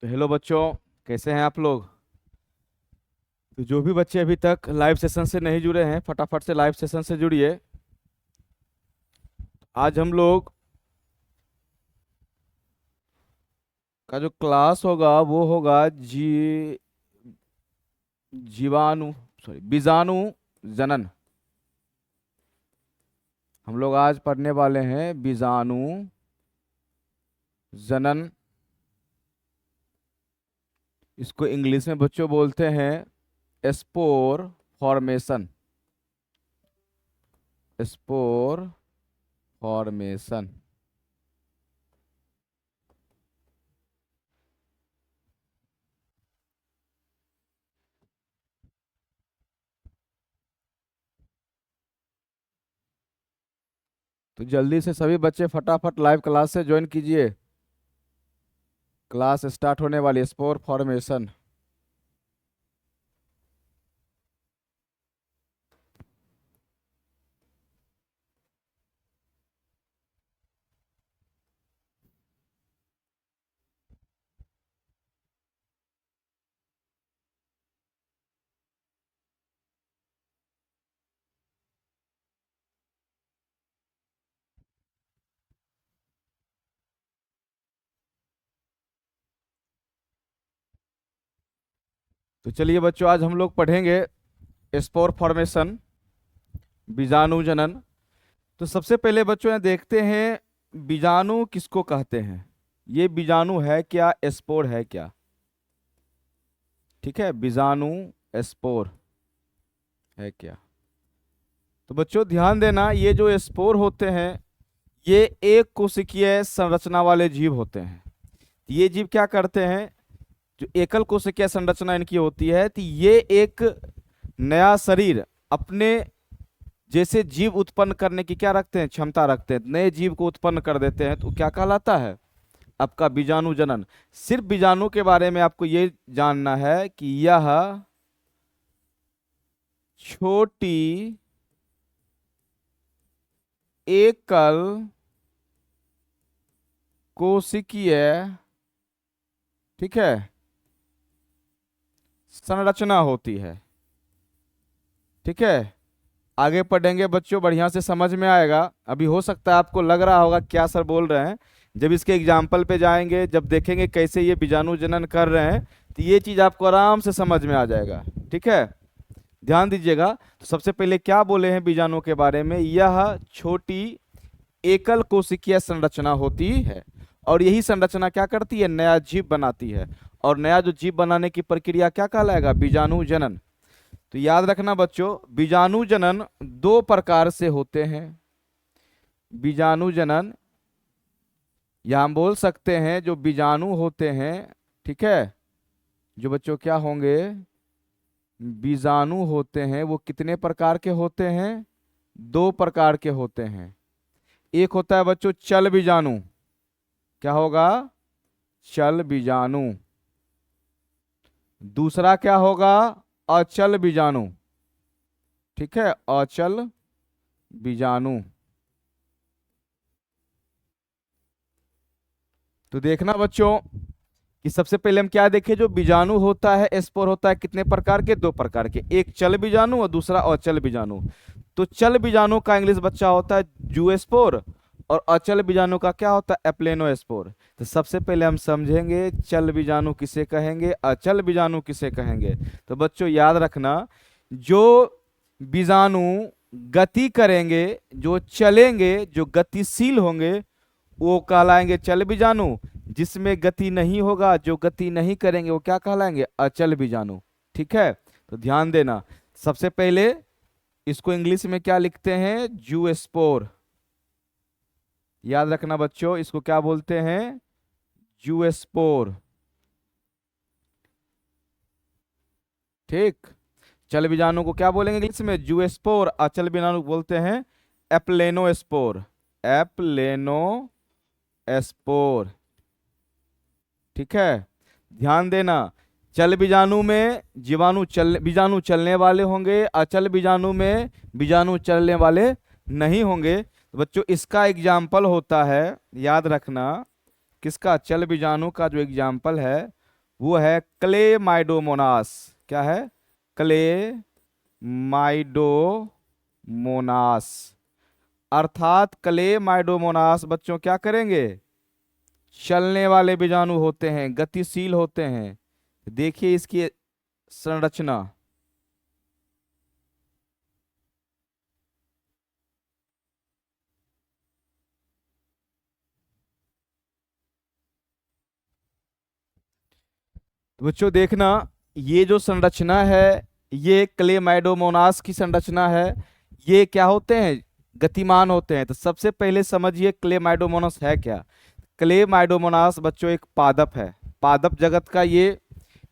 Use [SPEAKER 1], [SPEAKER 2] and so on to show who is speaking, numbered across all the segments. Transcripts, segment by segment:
[SPEAKER 1] तो हेलो बच्चों, कैसे हैं आप लोग। तो जो भी बच्चे अभी तक लाइव सेशन से नहीं जुड़े हैं, फटाफट से लाइव सेशन से जुड़िए। आज हम लोग का जो क्लास होगा वो होगा जीवाणु सॉरी बीजाणु जनन। हम लोग आज पढ़ने वाले हैं बीजाणु जनन। इसको इंग्लिश में बच्चों बोलते हैं स्पोर फॉर्मेशन। Spore formation. तो जल्दी से सभी बच्चे फटाफट लाइव क्लास से ज्वाइन कीजिए। क्लास स्टार्ट होने वाली स्पोर फॉर्मेशन। तो चलिए बच्चों, आज हम लोग पढ़ेंगे स्पोर फॉर्मेशन, बीजाणु जनन। तो सबसे पहले बच्चों यहाँ देखते हैं बीजाणु किसको कहते हैं। ये बीजाणु है क्या, स्पोर है क्या। ठीक है, बीजाणु स्पोर है क्या। तो बच्चों ध्यान देना, ये जो स्पोर होते हैं ये एक कोशिकीय संरचना वाले जीव होते हैं। ये जीव क्या करते हैं, जो एकल कोशिकीय संरचना इनकी होती है, तो ये एक नया शरीर अपने जैसे जीव उत्पन्न करने की क्या रखते हैं, क्षमता रखते हैं। नए जीव को उत्पन्न कर देते हैं तो क्या कहलाता है, आपका बीजाणु जनन। सिर्फ बीजाणु के बारे में आपको ये जानना है कि यह छोटी एकल कोशिकीय, ठीक है, संरचना होती है। ठीक है, आगे पढ़ेंगे बच्चों, बढ़िया से समझ में आएगा। अभी हो सकता है आपको लग रहा होगा क्या सर बोल रहे हैं, जब इसके एग्जाम्पल पे जाएंगे, जब देखेंगे कैसे ये बीजाणु जनन कर रहे हैं, तो ये चीज आपको आराम से समझ में आ जाएगा। ठीक है, ध्यान दीजिएगा। तो सबसे पहले क्या बोले हैं बीजाणु के बारे में, यह छोटी एकल कोशिकीय संरचना होती है और यही संरचना क्या करती है, नया जीव बनाती है। और नया जो जीव बनाने की प्रक्रिया क्या कहलाएगा, बीजाणु जनन। तो याद रखना बच्चों, बीजाणु जनन दो प्रकार से होते हैं। बीजाणु जनन या हम बोल सकते हैं जो बीजाणु होते हैं, ठीक है, जो बच्चों क्या होंगे, बीजाणु होते हैं, वो कितने प्रकार के होते हैं, दो प्रकार के होते हैं। एक होता है बच्चों चल बीजाणु। क्या होगा, चल बीजाणु। दूसरा क्या होगा, अचल बीजाणु। ठीक है, अचल बीजाणु। तो देखना बच्चों कि सबसे पहले हम क्या देखें, जो बीजाणु होता है, स्पोर होता है, कितने प्रकार के, दो प्रकार के, एक चल बीजाणु और दूसरा अचल बीजाणु। तो चल बीजाणु का इंग्लिश बच्चा होता है जूस्पोर और अचल बीजाणु का क्या होता है, एप्लेनोस्पोर। तो सबसे पहले हम समझेंगे चल बीजाणु किसे कहेंगे, अचल बीजाणु किसे कहेंगे। तो बच्चों याद रखना, जो बीजाणु गति करेंगे, जो चलेंगे, जो गतिशील होंगे, वो कहलाएंगे चल बीजाणु। जिसमें गति नहीं होगा, जो गति नहीं करेंगे, वो क्या कहलाएंगे, अचल बीजाणु। ठीक है, तो ध्यान देना, सबसे पहले इसको इंग्लिश में क्या लिखते हैं, जूस्पोर। याद रखना बच्चों, इसको क्या बोलते हैं, जूस्पोर। ठीक, चल बीजाणु को क्या बोलेंगे इंग्लिश में, जूस्पोर। अचल बीजाणु को बोलते हैं एप्लेनोस्पोर। एप्लेनोस्पोर। ठीक है, ध्यान देना, चल बीजाणु में बीजाणु चलने वाले होंगे, अचल बीजाणु में बीजाणु चलने वाले नहीं होंगे। तो बच्चों इसका एग्जाम्पल होता है, याद रखना, किसका, चल बीजाणु का जो एग्जाम्पल है वो है क्लेमाइडोमोनास। क्या है? क्लेमाइडोमोनास। अर्थात क्लेमाइडोमोनास बच्चों क्या करेंगे? चलने वाले बीजाणु होते हैं, गतिशील होते हैं। देखिए इसकी संरचना। तो बच्चों देखना, ये जो संरचना है ये क्लेमाइडोमोनास की संरचना है। ये क्या होते हैं? गतिमान होते हैं। तो सबसे पहले समझिए क्लेमाइडोमोनास है क्या। क्लेमाइडोमोनास बच्चों एक पादप है, पादप जगत का ये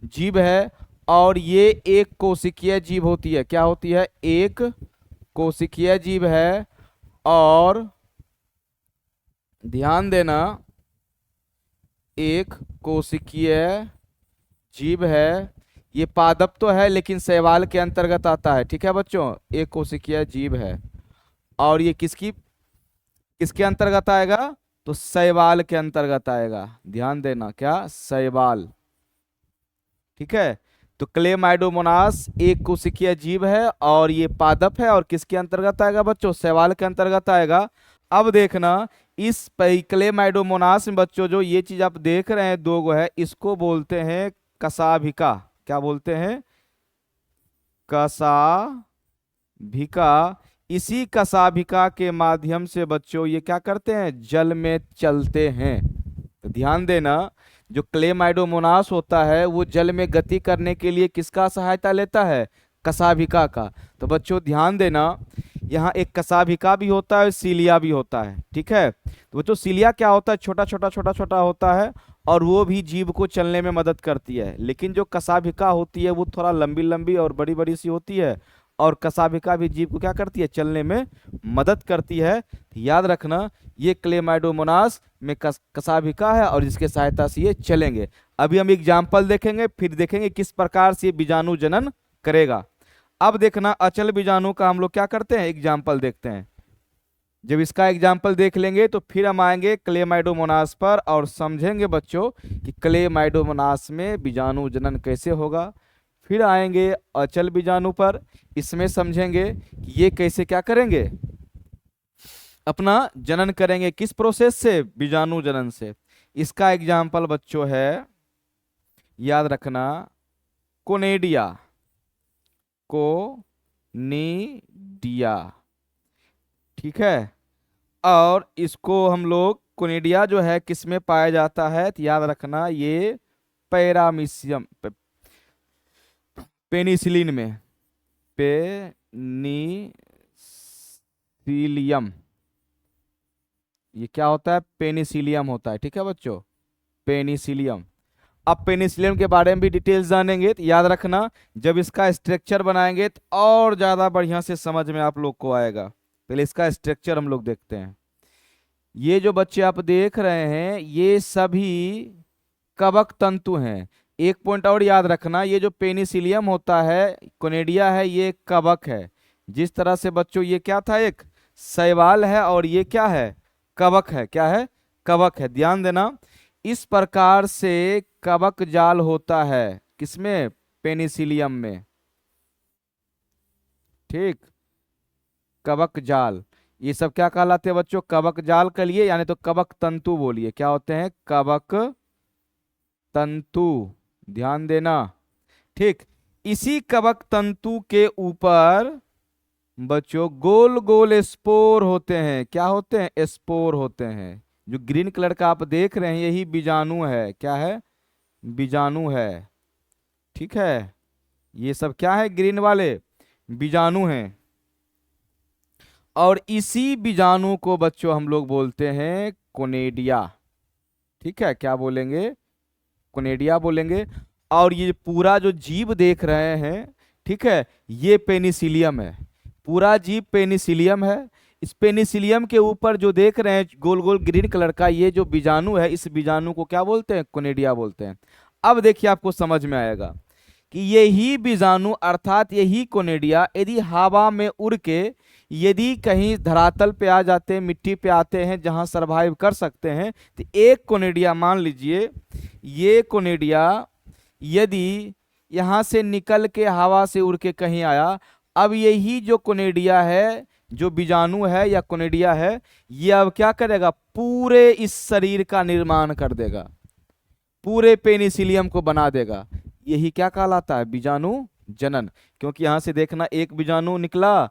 [SPEAKER 1] जीव है। और ये एक कोशिकीय जीव होती है। क्या होती है? एक कोशिकीय जीव है। और ध्यान देना, एक कोशिकीय जीव है। ये पादप तो है लेकिन शैवाल के अंतर्गत आता है। ठीक है बच्चों, एक कोशिकीय जीव है। और ये किसके अंतर्गत आएगा? तो शैवाल के अंतर्गत आएगा। ध्यान देना, क्या? शैवाल। ठीक है। तो क्लेमाइडोमोनास एक कोशिकीय जीव है और ये पादप है। और किसके अंतर्गत आएगा बच्चों? शैवाल के अंतर्गत आएगा। अब देखना, इस क्लेमाइडोमोनास में बच्चों जो ये चीज आप देख रहे हैं, दो गो है, इसको बोलते हैं कशाभिका। क्या बोलते हैं? कशाभिका। इसी कशाभिका के माध्यम से बच्चों ये क्या करते हैं? जल में चलते हैं। तो ध्यान देना, जो क्लेमाइडोमोनास होता है वो जल में गति करने के लिए किसका सहायता लेता है? कशाभिका का। तो बच्चों ध्यान देना, यहाँ एक कशाभिका भी होता है, सीलिया भी होता है। ठीक है। तो बच्चों सीलिया क्या होता है? छोटा छोटा छोटा छोटा होता है और वो भी जीव को चलने में मदद करती है। लेकिन जो कशाभिका होती है वो थोड़ा लंबी लंबी और बड़ी बड़ी सी होती है। और कशाभिका भी जीव को क्या करती है? चलने में मदद करती है। याद रखना, ये क्लेमाइडोमोनास में कशाभिका है और इसके सहायता से ये चलेंगे। अभी हम एग्जाम्पल देखेंगे, फिर देखेंगे किस प्रकार से ये बीजाणु जनन करेगा। अब देखना, अचल बीजाणु का हम लोग क्या करते हैं? एग्जाम्पल देखते हैं। जब इसका एग्जाम्पल देख लेंगे तो फिर हम आएंगे क्लेमाइडोमोनास पर और समझेंगे बच्चों कि क्लेमाइडोमोनास में बीजाणु जनन कैसे होगा। फिर आएंगे अचल बीजाणु पर, इसमें समझेंगे कि ये कैसे क्या करेंगे? अपना जनन करेंगे। किस प्रोसेस से? बीजाणु जनन से। इसका एग्जाम्पल बच्चों है, याद रखना, कोनेडिया। कोनिडिया। ठीक है। और इसको हम लोग, कोनिडिया जो है किस में पाया जाता है? तो याद रखना, ये पैरामीशियम, पेनिसिलिन में। पेनिसिलियम। ये क्या होता है? पेनिसिलियम होता है। ठीक है बच्चों, पेनिसिलियम। अब पेनिसिलियम के बारे में भी डिटेल्स जानेंगे। तो याद रखना, जब इसका स्ट्रक्चर बनाएंगे तो और ज्यादा बढ़िया से समझ में आप लोग को आएगा। पहले इसका स्ट्रक्चर हम लोग देखते हैं। ये जो बच्चे आप देख रहे हैं ये सभी कवक तंतु हैं। एक पॉइंट और याद रखना, ये जो पेनिसिलियम होता है, कोनेडिया है, ये कवक है। जिस तरह से बच्चों ये क्या था? एक शैवाल है और ये क्या है? कवक है। क्या है? कवक है। ध्यान देना, इस प्रकार से कवक जाल होता है। किसमें? पेनिसिलियम में। ठीक, कवक जाल। ये सब क्या कहलाते हैं बच्चों? कवक जाल के लिए, यानी तो कवक तंतु बोलिए। क्या होते हैं? कवक तंतु। ध्यान देना। ठीक, इसी कवक तंतु के ऊपर बच्चों गोल गोल स्पोर होते हैं। क्या होते हैं? स्पोर होते हैं। जो ग्रीन कलर का आप देख रहे हैं यही बीजाणु है। क्या है? बीजाणु है। ठीक है, ये सब क्या है? ग्रीन वाले बीजाणु हैं। और इसी बीजाणु को बच्चों हम लोग बोलते हैं कोनेडिया। ठीक है, क्या बोलेंगे? कोनेडिया बोलेंगे। और ये पूरा जो जीव देख रहे हैं, ठीक है, ये पेनिसिलियम है। पूरा जीव पेनिसिलियम है। इस पेनिसिलियम के ऊपर जो देख रहे हैं गोल गोल ग्रीन कलर का, ये जो बीजाणु है, इस बीजाणु को क्या बोलते हैं? कोनेडिया बोलते हैं। अब देखिए आपको समझ में आएगा कि यही बीजाणु अर्थात यही कोनेडिया यदि हवा में उड़ के यदि कहीं धरातल पे आ जाते हैं, मिट्टी पे आते हैं जहां सरवाइव कर सकते हैं, तो एक कोनेडिया मान लीजिए, ये कोनेडिया यदि यहाँ से निकल के हवा से उड़ के कहीं आया, अब यही जो कोनिडिया है, जो बीजाणु है या कोनिडिया है, ये अब क्या करेगा, पूरे इस शरीर का निर्माण कर देगा, पूरे पेनिसिलियम को बना देगा। यही क्या कहलाता है, बीजाणु जनन। क्योंकि यहां से देखना, एक बीजाणु निकला,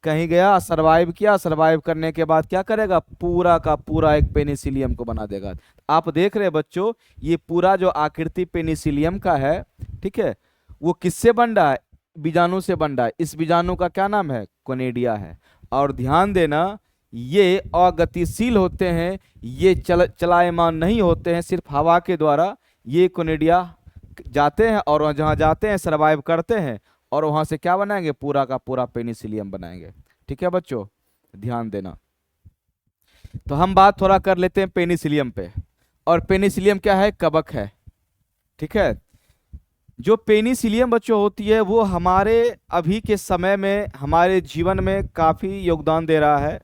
[SPEAKER 1] कहीं गया, सरवाइव किया, सरवाइव करने के बाद क्या करेगा, पूरा का पूरा एक पेनिसिलियम को बना देगा। आप देख रहे हैं बच्चों, ये पूरा जो आकृति पेनिसिलियम का है, ठीक है, वो किससे बन रहा है, बीजाणु से बन रहा है। इस बीजाणु का क्या नाम है, कोनिडिया है। और ध्यान देना, ये अगतिशील होते हैं, ये चलायमान नहीं होते हैं, सिर्फ हवा के द्वारा ये कोनिडिया जाते हैं, और जहां जाते हैं सरवाइव करते हैं, और वहां से क्या बनाएंगे, पूरा का पूरा पेनिसिलियम बनाएंगे। ठीक है बच्चों, ध्यान देना। तो हम बात थोड़ा कर लेते हैं पेनिसिलियम पे। और पेनिसिलियम क्या है, कवक है। ठीक है, जो पेनिसिलियम बच्चों होती है, वो हमारे अभी के समय में हमारे जीवन में काफी योगदान दे रहा है।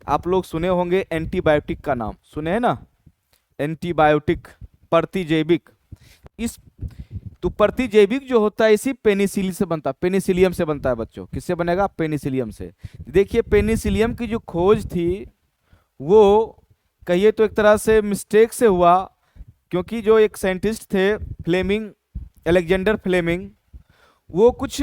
[SPEAKER 1] आप लोग सुने होंगे एंटीबायोटिक का नाम, सुने हैं ना, एंटीबायोटिक, प्रतिजैविक। इस तो प्रतिजैविक जो होता है इसी पेनिसिलिन से बनता है, पेनिसिलियम से बनता है बच्चों। किससे बनेगा, पेनिसिलियम से। देखिए पेनिसिलियम की जो खोज थी, वो कहिए तो एक तरह से मिस्टेक से हुआ, क्योंकि जो एक साइंटिस्ट थे फ्लेमिंग, अलेक्जेंडर फ्लेमिंग, वो कुछ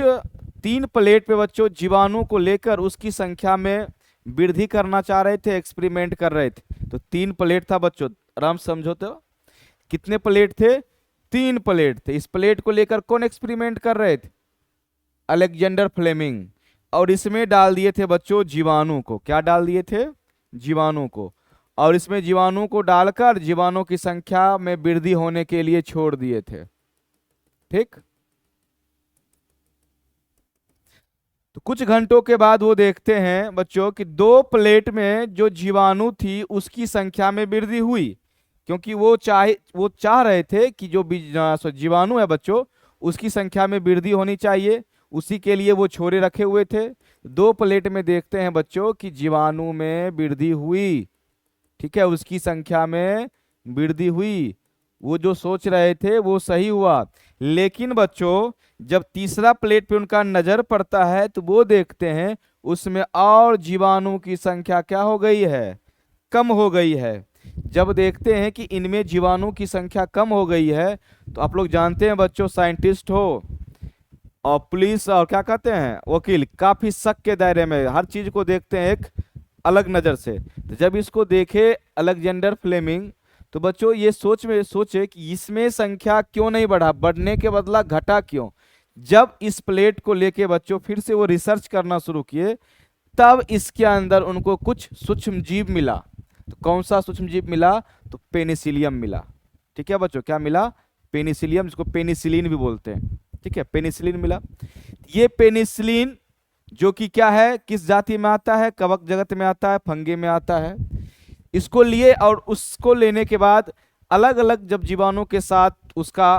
[SPEAKER 1] 3 प्लेट पे बच्चों जीवाणु को लेकर उसकी संख्या में वृद्धि करना चाह रहे थे, एक्सपेरिमेंट कर रहे थे। तो 3 प्लेट था बच्चों, आराम समझो तो, कितने प्लेट थे, 3 प्लेट थे। इस प्लेट को लेकर कौन एक्सपेरिमेंट कर रहे थे, अलेक्जेंडर फ्लेमिंग। और इसमें डाल दिए थे बच्चों जीवाणु को, क्या डाल दिए थे, जीवाणु को। और इसमें जीवाणु को डालकर जीवाणु की संख्या में वृद्धि होने के लिए छोड़ दिए थे। ठीक, तो कुछ घंटों के बाद वो देखते हैं बच्चों कि 2 प्लेट में जो जीवाणु थी उसकी संख्या में वृद्धि हुई। क्योंकि वो चाह रहे थे कि जो जीवाणु है बच्चों, उसकी संख्या में वृद्धि होनी चाहिए, उसी के लिए वो छोरे रखे हुए थे। 2 प्लेट में देखते हैं बच्चों कि जीवाणु में वृद्धि हुई। ठीक है, उसकी संख्या में वृद्धि हुई। वो जो सोच रहे थे वो सही हुआ। लेकिन बच्चों जब तीसरा प्लेट पे उनका नजर पड़ता है तो वो देखते हैं उसमें और जीवाणु की संख्या क्या हो गई है, कम हो गई है। जब देखते हैं कि इनमें जीवाणु की संख्या कम हो गई है, तो आप लोग जानते हैं बच्चों, साइंटिस्ट हो और पुलिस और क्या कहते हैं, वकील, काफी शक के दायरे में हर चीज को देखते हैं एक अलग नजर से। तो जब इसको देखे अलेक्जेंडर फ्लेमिंग, तो बच्चों ये सोचे कि इसमें संख्या क्यों नहीं बढ़ा, बढ़ने के बदला घटा क्यों। जब इस प्लेट को लेके बच्चों फिर से वो रिसर्च करना शुरू किए, तब इसके अंदर उनको कुछ सूक्ष्म जीव मिला। तो कौन सा सूक्ष्म जीव मिला, तो पेनिसिलियम मिला। ठीक है बच्चों, क्या मिला, पेनिसिलियम, जिसको पेनिसिलिन भी बोलते हैं। ठीक है, पेनिसिलिन मिला। ये पेनिसिलिन जो कि क्या है, किस जाति में आता है, कवक जगत में आता है, फंगे में आता है। इसको लिए और उसको लेने के बाद अलग अलग जब जीवाणु के साथ उसका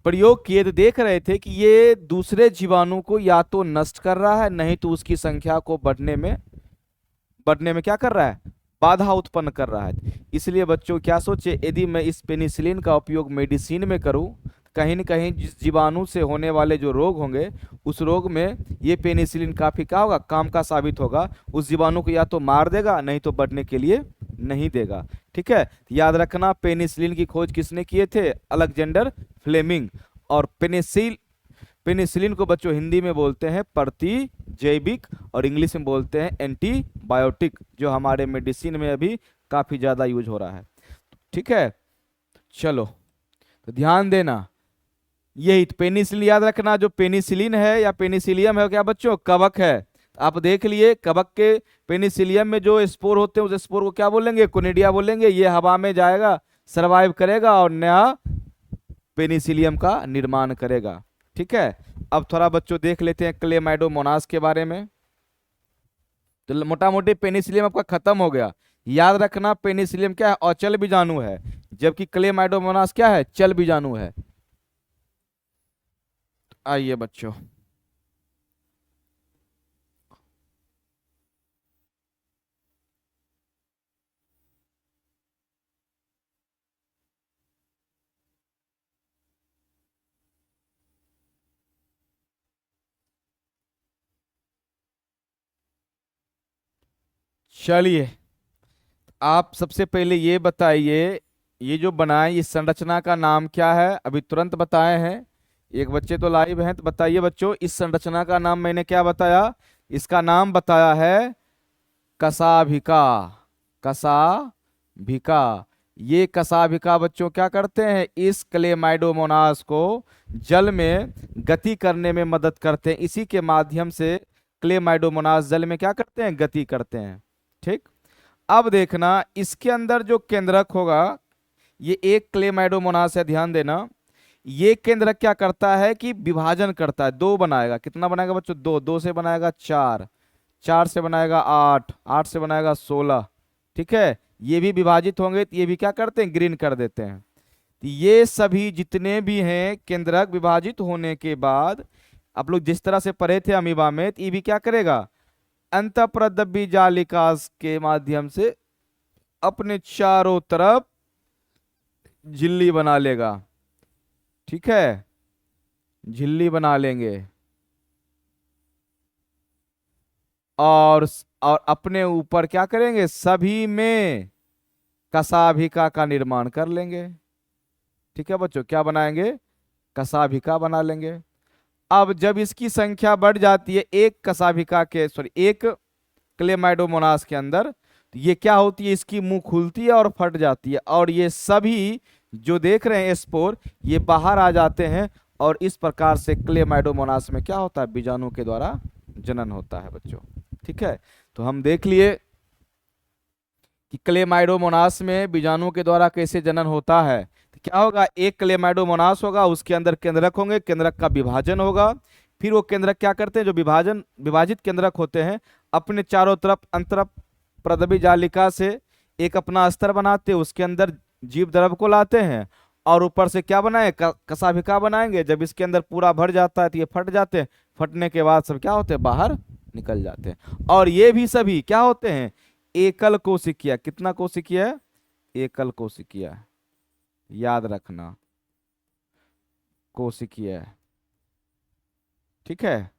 [SPEAKER 1] प्रयोग किए, तो देख रहे थे कि ये दूसरे जीवाणु को या तो नष्ट कर रहा है, नहीं तो उसकी संख्या को बढ़ने में क्या कर रहा है, बाधा उत्पन्न कर रहा है। इसलिए बच्चों क्या सोचे, यदि मैं इस पेनिसिलिन का उपयोग मेडिसिन में करूं, कहीं न कहीं जिस जीवाणु से होने वाले जो रोग होंगे, उस रोग में ये पेनिसिलिन काफी क्या होगा, काम का साबित होगा। उस जीवाणु को या तो मार देगा, नहीं तो बढ़ने के लिए नहीं देगा। ठीक है, याद रखना, पेनिसिलिन की खोज किसने किए थे, अलेक्जेंडर फ्लेमिंग। और पेनिसिलिन को बच्चों हिंदी में बोलते हैं प्रतिजैविक, और इंग्लिश में बोलते हैं एंटीबायोटिक, जो हमारे मेडिसिन में अभी काफी ज्यादा यूज हो रहा है। ठीक है, चलो तो ध्यान देना, यही तो पेनिसिलिन याद रखना, जो पेनिसिलिन है या पेनिसिलियम है, क्या बच्चों, कवक है। आप देख लिए कवक के पेनिसिलियम में जो स्पोर होते हैं, उस स्पोर को क्या बोलेंगे, कोनिडिया बोलेंगे। ये हवा में जाएगा, सरवाइव करेगा और नया पेनिसिलियम का निर्माण करेगा। ठीक है, अब थोड़ा बच्चों देख लेते हैं क्लेमाइडोमोनास के बारे में। तो मोटा मोटी पेनिसिलियम आपका खत्म हो गया। याद रखना, पेनिसिलियम क्या है, अचल बीजाणु है, जबकि क्लेमाइडोमोनास क्या है, चल बीजाणु है। आइए बच्चों, चलिए, आप सबसे पहले ये बताइए, ये जो बनाए इस संरचना का नाम क्या है? अभी तुरंत बताए हैं। एक बच्चे तो लाइव हैं, तो बताइए बच्चों, इस संरचना का नाम मैंने क्या बताया? इसका नाम बताया है कशाभिका। कशाभिका। ये कशाभिका बच्चों क्या करते हैं? इस क्लेमाइडोमोनास को जल में गति करने में मदद करते हैं। इसी के माध्यम से क्लेमाइडोमोनास जल में क्या करते हैं? गति करते हैं। ठीक। अब देखना, इसके अंदर जो केंद्रक होगा, ये एक क्लेमाइडोमोनास है, ध्यान देना। ये केंद्रक क्या करता है कि विभाजन करता है, दो बनाएगा। कितना बनाएगा बच्चों? दो। दो से बनाएगा चार, चार से बनाएगा आठ, आठ से बनाएगा 16। ठीक है, ये भी विभाजित होंगे तो ये भी क्या करते हैं? ग्रीन कर देते हैं। तो ये सभी जितने भी हैं केंद्रक विभाजित होने के बाद, आप लोग जिस तरह से पढ़े थे अमीबा में, तो ये भी क्या करेगा? अंतःप्रद्रव्य जालिका के माध्यम से अपने चारों तरफ झिल्ली बना लेगा। ठीक है, झिल्ली बना लेंगे और अपने ऊपर क्या करेंगे? सभी में कशाभिका का निर्माण कर लेंगे। ठीक है बच्चों, क्या बनाएंगे? कशाभिका बना लेंगे। अब जब इसकी संख्या बढ़ जाती है एक कशाभिका के, सॉरी, एक क्लेमाइडोमोनास के अंदर, तो ये क्या होती है? इसकी मुंह खुलती है और फट जाती है, और ये सभी जो देख रहे हैं स्पोर, ये बाहर आ जाते हैं, और इस प्रकार से क्लेमाइडोमोनास में क्या होता है? बीजाणु के द्वारा जनन होता है बच्चों। ठीक है, तो हम देख लिए कि क्लेमाइडोमोनास में बीजाणु के द्वारा कैसे जनन होता है। तो क्या होगा? एक क्लेमाइडोमोनास होगा, उसके अंदर केंद्रक होंगे, केंद्रक का विभाजन होगा। फिर वो केंद्रक क्या करते हैं? जो विभाजित केंद्रक होते हैं, अपने चारों तरफ अंतःप्रद्रव्य जालिका से एक अपना स्तर बनाते हैं, उसके अंदर जीव द्रव को लाते हैं, और ऊपर से क्या बनाए? कशाभिका बनाएंगे। जब इसके अंदर पूरा भर जाता है तो ये फट जाते हैं, फटने के बाद सब क्या होते हैं? बाहर निकल जाते हैं। और ये भी सभी क्या होते हैं? एकल कोशिकीय। कितना कोशिकीय? एकल कोशिकीय, याद रखना, कोशिकीय। ठीक है,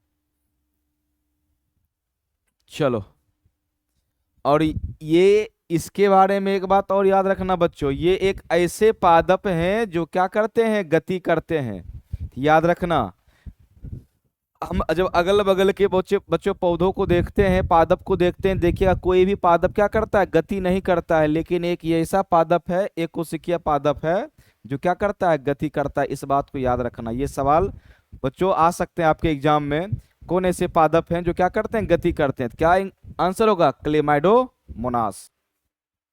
[SPEAKER 1] चलो। और ये इसके बारे में एक बात और याद रखना बच्चों, ये एक ऐसे पादप हैं जो क्या करते हैं? गति करते हैं। याद रखना, हम जब अगल बगल के बच्चों पौधों को देखते हैं, पादप को देखते हैं, देखिएगा कोई भी पादप क्या करता है? गति नहीं करता है। लेकिन एक ये ऐसा पादप है, एक कोशिकीय पादप है, जो क्या करता है? गति करता है। इस बात को याद रखना। ये सवाल बच्चों आ सकते हैं आपके एग्जाम में, कौन ऐसे पादप हैं जो क्या करते हैं? गति करते हैं। क्या आंसर होगा? क्लेमाइडोमोनास।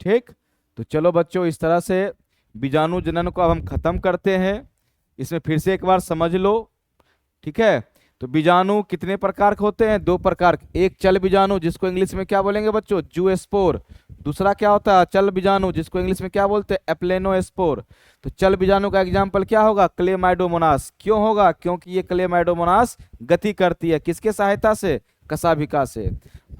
[SPEAKER 1] ठीक, तो चलो बच्चों, इस तरह से बीजाणु जनन को अब हम खत्म करते हैं। इसमें फिर से एक बार समझ लो। ठीक है, तो बीजाणु कितने प्रकार के होते हैं? दो प्रकार के। एक चल बीजाणु, जिसको इंग्लिश में क्या बोलेंगे बच्चों? जूस्पोर। दूसरा क्या होता है? अचल बीजाणु, जिसको इंग्लिश में क्या बोलते हैं? एप्लेनोस्पोर। तो चल बीजाणु का एग्जाम्पल क्या होगा? क्लेमाइडोमोनास। क्यों होगा? क्योंकि ये क्लेमाइडोमोनास गति करती है। किसके सहायता से? कशाभिका से।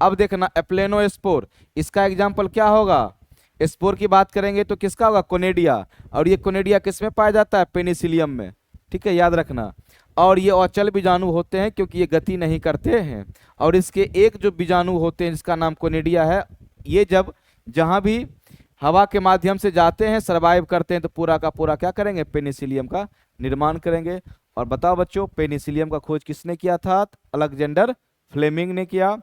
[SPEAKER 1] अब देखना, एप्लेनोस्पोर, इसका एग्जाम्पल क्या होगा? स्पोर की बात करेंगे तो किसका होगा? कोनेडिया। और ये कोनेडिया किस में पाया जाता है? पेनिसिलियम में। ठीक है, याद रखना। और ये अचल बीजाणु होते हैं क्योंकि ये गति नहीं करते हैं। और इसके एक जो बीजाणु होते हैं जिसका नाम कोनेडिया है, ये जब जहां भी हवा के माध्यम से जाते हैं, सरवाइव करते हैं, तो पूरा का पूरा क्या करेंगे? पेनिसिलियम का निर्माण करेंगे। और बताओ बच्चों, पेनिसिलियम का खोज किसने किया था? अलेक्जेंडर फ्लेमिंग ने किया।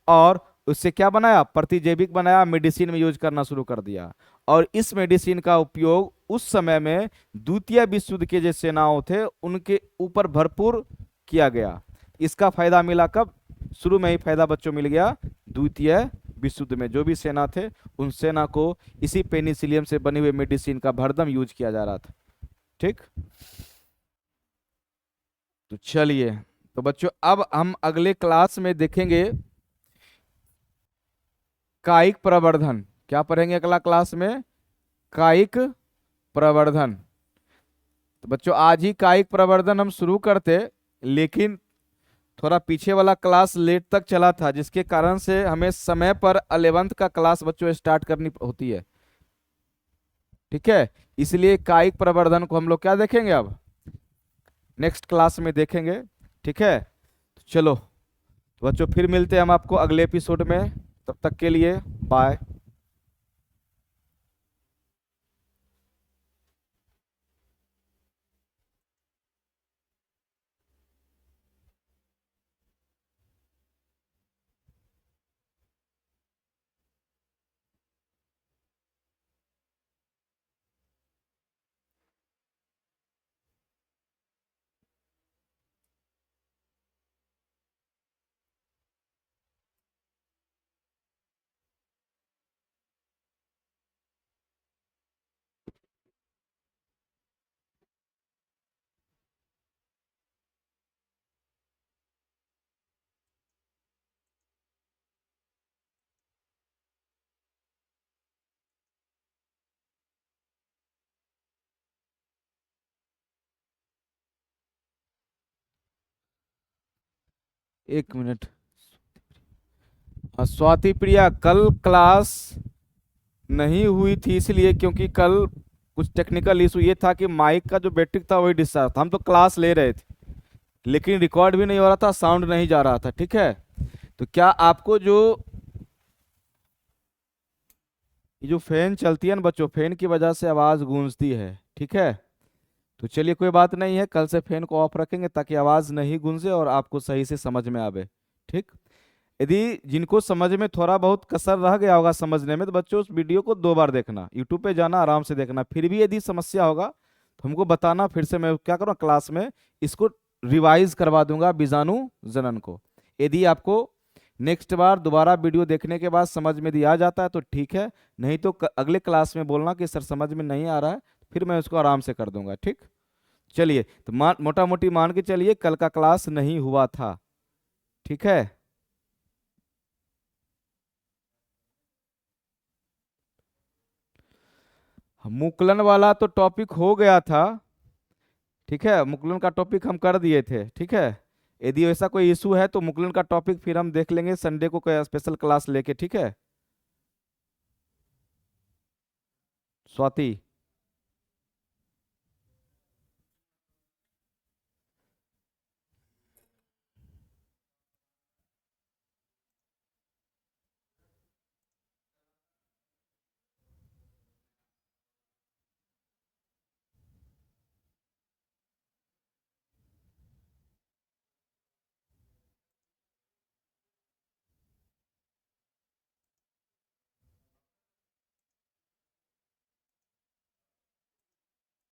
[SPEAKER 1] और उससे क्या बनाया? प्रतिजैविक बनाया, मेडिसिन में यूज करना शुरू कर दिया। और इस मेडिसिन का उपयोग उस समय में द्वितीय विश्व युद्ध के जो सेनाओं थे उनके ऊपर भरपूर किया गया। इसका फायदा मिला कब? शुरू में ही फायदा बच्चों मिल गया द्वितीय विश्व युद्ध में। जो भी सेना थे उन सेना को इसी पेनिसिलियम से बने हुए मेडिसिन का भरदम यूज किया जा रहा था। ठीक, तो चलिए, तो बच्चों अब हम अगले क्लास में देखेंगे कायिक प्रवर्धन। क्या पढ़ेंगे अगला क्लास में? कायिक प्रवर्धन। तो बच्चों आज ही कायिक प्रवर्धन हम शुरू करते, लेकिन थोड़ा पीछे वाला क्लास लेट तक चला था, जिसके कारण से हमें समय पर 11th का क्लास बच्चों स्टार्ट करनी होती है। ठीक है, इसलिए कायिक प्रवर्धन को हम लोग क्या देखेंगे? अब नेक्स्ट क्लास में देखेंगे। ठीक है, तो चलो बच्चों, फिर मिलते हैं हम आपको अगले एपिसोड में। तब तक के लिए बाय। 1 मिनट। स्वाति प्रिया, कल क्लास नहीं हुई थी इसलिए क्योंकि कल कुछ टेक्निकल इशू ये था कि माइक का जो बैटरी था वही डिस्चार्ज था। हम तो क्लास ले रहे थे लेकिन रिकॉर्ड भी नहीं हो रहा था, साउंड नहीं जा रहा था। ठीक है, तो क्या आपको जो ये जो फैन चलती है ना बच्चों, फैन की वजह से आवाज गूंजती है। ठीक है, तो चलिए कोई बात नहीं है, कल से फैन को ऑफ रखेंगे ताकि आवाज नहीं गूंजे और आपको सही से समझ में आवे। ठीक, यदि जिनको समझ में थोड़ा बहुत कसर रह गया होगा समझने में, तो बच्चों उस वीडियो को 2 बार देखना, यूट्यूब पे जाना, आराम से देखना। फिर भी यदि समस्या होगा तो हमको बताना, फिर से मैं क्या करूँगा क्लास में इसको रिवाइज करवा दूंगा बीजाणु जनन को। यदि आपको नेक्स्ट बार दोबारा वीडियो देखने के बाद समझ में यदि आ जाता है तो ठीक है, नहीं तो अगले क्लास में बोलना कि सर समझ में नहीं आ रहा है, फिर मैं उसको आराम से कर दूंगा। ठीक, चलिए तो मोटा मोटी मान के चलिए कल का क्लास नहीं हुआ था। ठीक है, मुकलन वाला तो टॉपिक हो गया था। ठीक है, मुकलन का टॉपिक हम कर दिए थे। ठीक है, यदि ऐसा कोई इशू है तो मुकलन का टॉपिक फिर हम देख लेंगे संडे को कोई स्पेशल क्लास लेके। ठीक है स्वाति।